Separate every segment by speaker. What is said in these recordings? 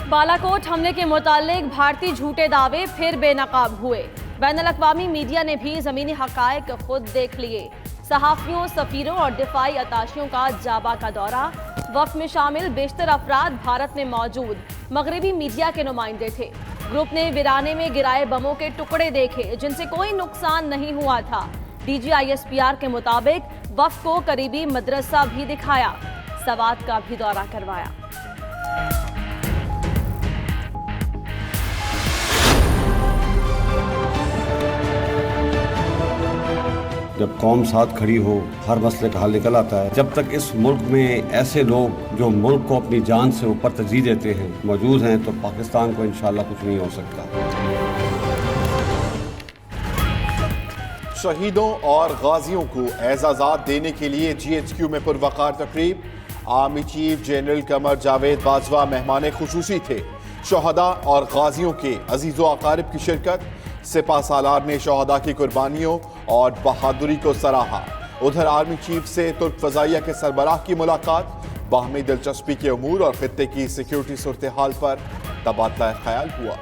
Speaker 1: बालाकोट हमले के मुतालिक भारतीय झूठे दावे फिर बेनकाब हुए। बैनुल-अक़वामी मीडिया ने भी ज़मीनी हक़ाइक़ खुद देख लिए। सहाफ़ियों, सफ़ीरों और दिफ़ाई अताशियों का जाबा का दौरा। वफ़द में शामिल बेशतर अफराद भारत में मौजूद मगरबी मीडिया के नुमाइंदे थे। ग्रुप ने वीराने में गिराए बमों के टुकड़े देखे जिनसे कोई नुकसान नहीं हुआ था। DGISPR के मुताबिक वफ़द को करीबी मदरसा भी दिखाया, सवात का भी दौरा करवाया।
Speaker 2: जब कौम साथ खड़ी हो हर मसले का हल निकल आता है। जब तक इस मुल्क में ऐसे लोग जो मुल्क को अपनी जान से ऊपर तरजीह देते हैं मौजूद हैं तो पाकिस्तान को इंशाअल्लाह कुछ नहीं हो सकता।
Speaker 3: शहीदों और गाजियों को एजाज़ात देने के लिए GHQ में पुरवकार तकरीब। Army chief general Qamar Javed Bajwa मेहमान खुसूसी थे। शहदा और गाजियों के अजीज़ो अकारिब की शिरकत। सिपा सालार ने शहदा की कुर्बानियों और बहादुरी को सराहा। उधर आर्मी चीफ से तुर्क फजाइया के सरबराह की मुलाकात। बाहमी दिलचस्पी के उमूर और खित्ते की सिक्योरिटी सूरत हाल पर तबादला ख्याल हुआ।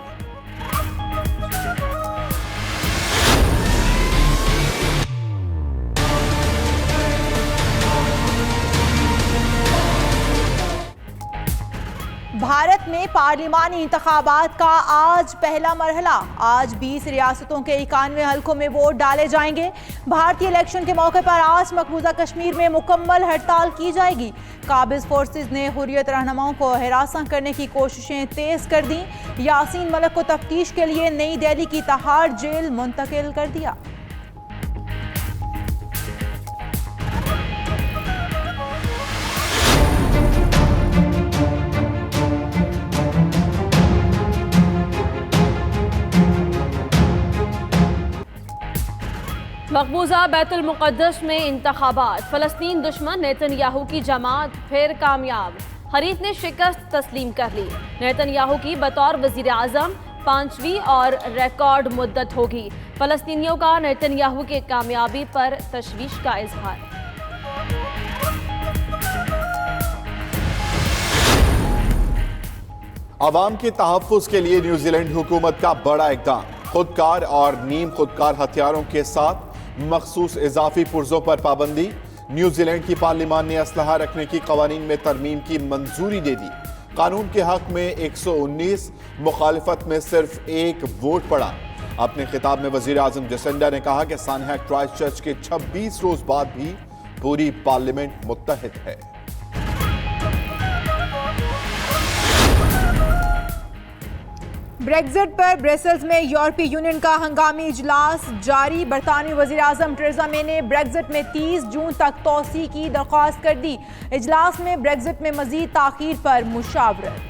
Speaker 4: भारत में पार्लिमानी इंतखाबात का आज पहला मरहला। आज 20 रियासतों के 91 हल्कों में वोट डाले जाएंगे। भारतीय इलेक्शन के मौके पर आज मकबूजा कश्मीर में मुकम्मल हड़ताल की जाएगी। काबिज फोर्सेज ने हुर्रियत रहनुमाओं को हिरासत करने की कोशिशें तेज कर दी। यासीन मलिक को तफ्तीश के लिए नई दिल्ली की तिहाड़ जेल मुंतकिल कर दिया।
Speaker 1: मकबूजा बैतुल मुक़द्दस में इंतखाबात। फ़लस्तीन दुश्मन नेतन्याहू की जमात फिर कामयाब। हरीफ ने शिकस्त तस्लीम कर ली। नेतन्याहू की बतौर वज़ीर आज़म 5वीं और रिकॉर्ड मुद्दत होगी। फ़लस्तीनियों का नेतन्याहू की कामयाबी पर तशवीश का इजहार।
Speaker 3: अवाम के तहफ़्फ़ुज़ के लिए न्यूजीलैंड हुकूमत का बड़ा इक़दाम। खुदकार और नीम खुदकार हथियारों के साथ मखसूस इजाफी पुर्जों पर पाबंदी। न्यूजीलैंड की पार्लिमान ने असलहा रखने की कवानीन में तरमीम की मंजूरी दे दी। कानून के हक में 119, मुखालिफत में सिर्फ 1 वोट पड़ा। अपने खिताब में वजीर आजम जसिंडा ने कहा कि सानहा क्राइस्टचर्च के 26 रोज बाद भी पूरी पार्लियामेंट मुत्तहिद है।
Speaker 4: ब्रेक्जिट पर ब्रसेल्स में यूरोपीय यूनियन का हंगामी इजलास जारी। बरतानवी वज़ीर आज़म टेरेसा मे ने ब्रेक्जिट में 30 जून तक तोसी की दरख्वास्त कर दी। इजलास में ब्रेक्जिट में मजीद ताख़ीर पर मुशावरत।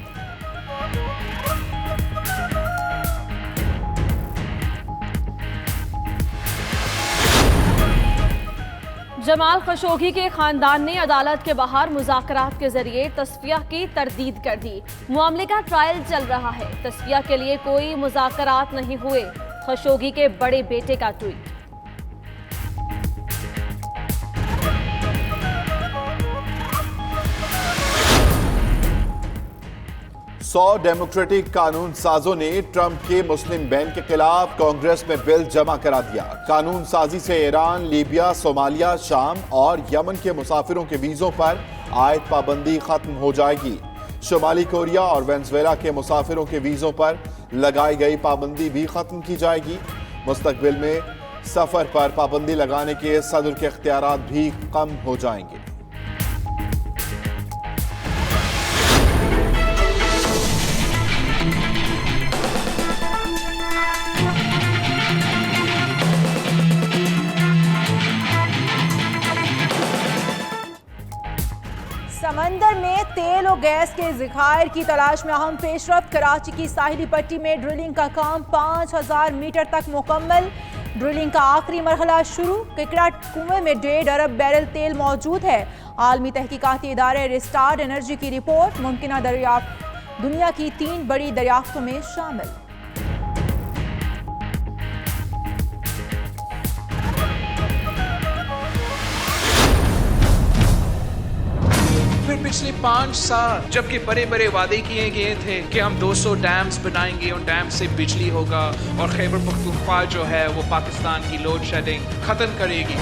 Speaker 1: जमाल खशोगी के खानदान ने अदालत के बाहर मुज़ाकरात के जरिए तस्फिया की तरदीद कर दी। मामले का ट्रायल चल रहा है। तस्फिया के लिए कोई मुज़ाकरात नहीं हुए। खशोगी के बड़े बेटे का ट्वीट।
Speaker 3: सौ डेमोक्रेटिक कानून साजों ने ट्रंप के मुस्लिम बैन के खिलाफ कांग्रेस में बिल जमा करा दिया। कानून साजी से ईरान, लीबिया, सोमालिया, शाम और यमन के मुसाफिरों के वीजों पर आयद पाबंदी खत्म हो जाएगी। शुमाली कोरिया और वेनेजुएला के मुसाफिरों के वीजों पर लगाई गई पाबंदी भी खत्म की जाएगी। मुस्तकबिल में सफर पर पाबंदी लगाने के सदर के इख्तियारात भी कम हो जाएंगे।
Speaker 4: समंदर में तेल और गैस के ज़खायर की तलाश में अहम पेशरफ्त। कराची की साहिली पट्टी में ड्रिलिंग का काम 5000 मीटर तक मुकम्मल। ड्रिलिंग का आखिरी मरहला शुरू। किकड़ा कुएं में 1.5 अरब बैरल तेल मौजूद है। आलमी तहकीकाती इदारे रिस्टार्ट एनर्जी की रिपोर्ट मुमकिन दरियाफ्त दुनिया की 3 बड़ी दरियाफ्तों में शामिल।
Speaker 5: फिर पिछले 5 साल जबकि बड़े बड़े वादे किए गए थे कि हम 200 डैम्स बनाएंगे, उन डैम से बिजली होगा और खैबर पख्तूनख्वा जो है वो पाकिस्तान की लोड शेडिंग खत्म करेगी।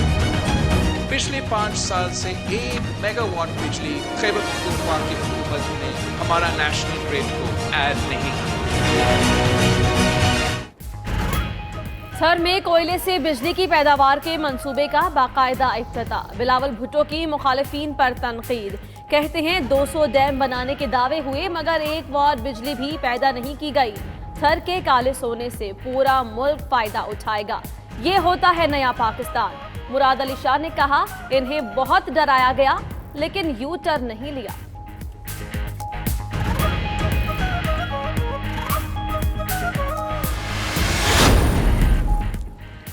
Speaker 5: पिछले 5 साल से 1 मेगावाट बिजली खैबर पख्तूनख्वा की हुकूमत ने हमारा नेशनल ग्रिड को ऐड नहीं किया।
Speaker 1: थर में कोयले से बिजली की पैदावार के मंसूबे का बाकायदा इफ्तिताह। बिलावल भुट्टो की मुखालिफिन पर तनकीद। कहते हैं 200 डैम बनाने के दावे हुए मगर 1 वाट बिजली भी पैदा नहीं की गई। थर के काले सोने से पूरा मुल्क फायदा उठाएगा। ये होता है नया पाकिस्तान। मुराद अली शाह ने कहा, इन्हें बहुत डराया गया लेकिन यू टर्न नहीं लिया।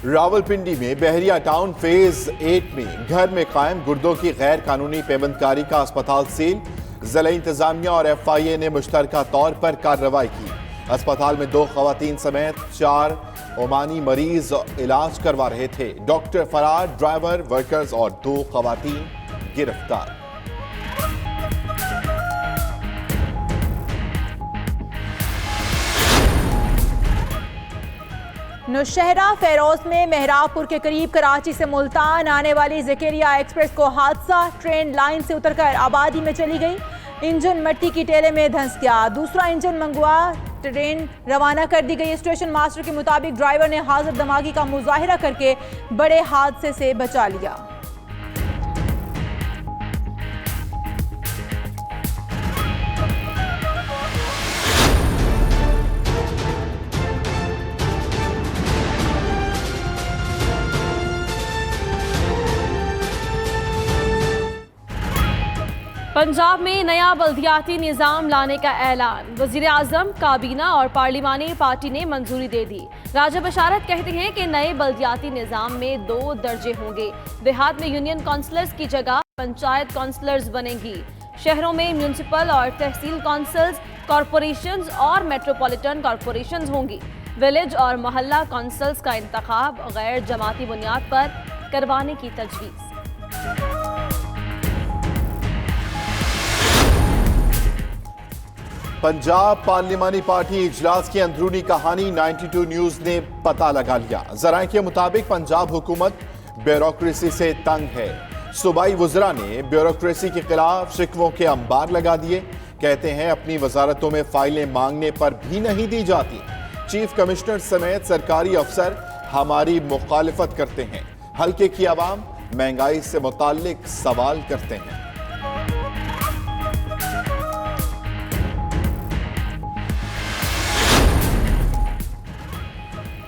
Speaker 3: रावलपिंडी में बहरिया टाउन फेज 8 में घर में कायम गुर्दों की गैर कानूनी पेबंदकारी का अस्पताल सील। जिला इंतजामिया और FIA ने मुश्तरका तौर पर कार्रवाई की। अस्पताल में 2 खवातीन समेत 4 ओमानी मरीज इलाज करवा रहे थे। डॉक्टर फरार, ड्राइवर, वर्कर्स और 2 खवातीन गिरफ्तार।
Speaker 4: नौशहरा फेरोज में मेहराबपुर के करीब कराची से मुल्तान आने वाली ज़केरिया एक्सप्रेस को हादसा। ट्रेन लाइन से उतरकर आबादी में चली गई। इंजन मिट्टी की टेले में धंस गया। दूसरा इंजन मंगवा ट्रेन रवाना कर दी गई। स्टेशन मास्टर के मुताबिक ड्राइवर ने हाजिर दमागी का मुजाहिरा करके बड़े हादसे से बचा लिया।
Speaker 1: पंजाब में नया बल्दियाती निज़ाम लाने का ऐलान। वज़ीर आज़म, काबीना और पार्लिमानी पार्टी ने मंजूरी दे दी। राजा बशारत कहते हैं कि नए बल्दियाती निज़ाम में 2 दर्जे होंगे। देहात में यूनियन काउंसलर्स की जगह पंचायत काउंसलर्स बनेंगी। शहरों में म्यूनिसिपल और तहसील काउंसिल्स, कॉरपोरेशंस और मेट्रोपॉलिटन कॉरपोरेशंस होंगी। विलेज और मोहल्ला काउंसिल्स का इंतखाब गैर जमाती बुनियाद पर करवाने की तजवीज़।
Speaker 3: पंजाब पार्लिमानी पार्टी इजलास की अंदरूनी कहानी 92 न्यूज ने पता लगा लिया। जराए के मुताबिक पंजाब हुकूमत ब्यूरोक्रेसी से तंग है। सूबाई वुज़रा ने ब्यूरोक्रेसी के खिलाफ शिकवों के अंबार लगा दिए। कहते हैं अपनी वजारतों में फाइलें मांगने पर भी नहीं दी जाती। चीफ कमिश्नर समेत सरकारी अफसर हमारी मुखालिफत करते हैं। हल्के की आवाम महंगाई से मुताल्लिक सवाल करते हैं।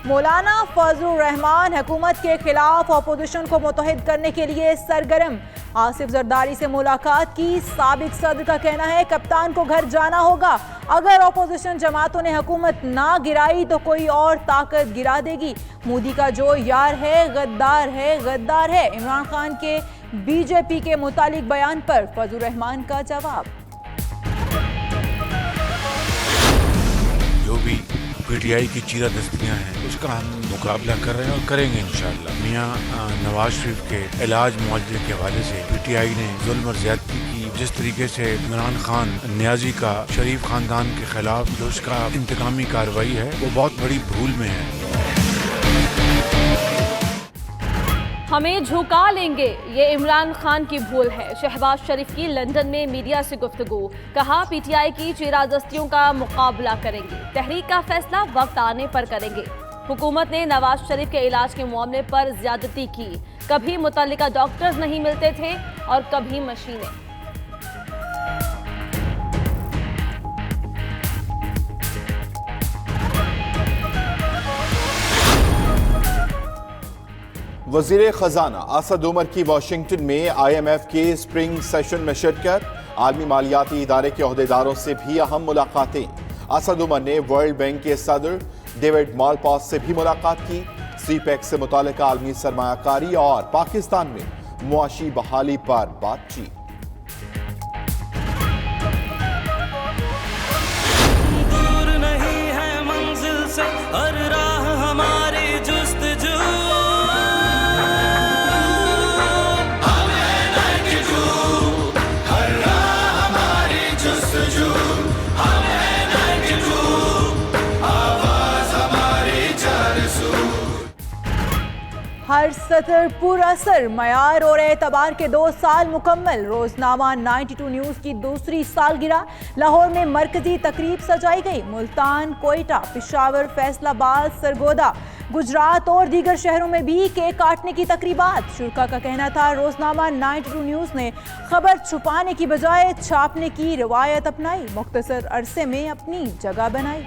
Speaker 4: मौलाना फजलुर रहमान हुकूमत के खिलाफ अपोजिशन को मुत्तहिद करने के लिए सरगर्म। आसिफ जरदारी से मुलाकात की। साबिक सदर का कहना है कप्तान को घर जाना होगा। अगर अपोजिशन जमातों ने हुकूमत ना गिराई तो कोई और ताकत गिरा देगी। मोदी का जो यार है गद्दार है, गद्दार है। इमरान खान के बीजेपी के मुतालिक बयान पर फजलुर रहमान का जवाब।
Speaker 6: जो भी पीटीआई की चीरा दस्तियाँ हैं उसका हम मुकाबला कर रहे हैं और करेंगे इंशाअल्लाह। मियाँ नवाज शरीफ के इलाज मुआवजे के हवाले से पीटीआई ने जुल्म और ज्यादती की। जिस तरीके से इमरान खान न्याजी का शरीफ खानदान के खिलाफ जो उसका इंतकामी कार्रवाई है वो बहुत बड़ी भूल में है।
Speaker 1: हमें झुका लेंगे, ये इमरान खान की भूल है। शहबाज शरीफ की लंदन में मीडिया से गुफ्तगू। कहा पीटीआई की चेरादस्तियों का मुकाबला करेंगे। तहरीक का फैसला वक्त आने पर करेंगे। हुकूमत ने नवाज शरीफ के इलाज के मामले पर ज्यादती की। कभी मुतल्लिका डॉक्टर्स नहीं मिलते थे और कभी मशीनें।
Speaker 3: वजीर खजाना असद उमर की वाशिंगटन में IMF के स्प्रिंग सेशन में शिरकत। आलमी मालियाती इदारे के अहदेदारों से भी अहम मुलाकातें। असद उमर ने वर्ल्ड बैंक के सदर डेविड मालपास से भी मुलाकात की। CPEC से मुतालिका आलमी सरमायाकारी और पाकिस्तान में मुआशी बहाली पर बातचीत।
Speaker 7: दूर नहीं है मंजिल से हर राह हमारी जुस्तजू। हर राह
Speaker 4: हर सतर पुरअसर मयार और एतबार के 2 साल मुकम्मल। रोजनामा 92 न्यूज की दूसरी सालगिरह लाहौर में मरकजी तकरीब सजाई गई। मुल्तान, कोयटा, पिशावर, फैसलाबाद, सरगोदा, गुजरात और दीगर शहरों में भी केक काटने की तकरीबात। शुरा का कहना था रोजनामा 92 न्यूज ने खबर छुपाने की बजाय छापने की रवायत अपनाई, मुख्तसर अरसे में अपनी जगह बनाई।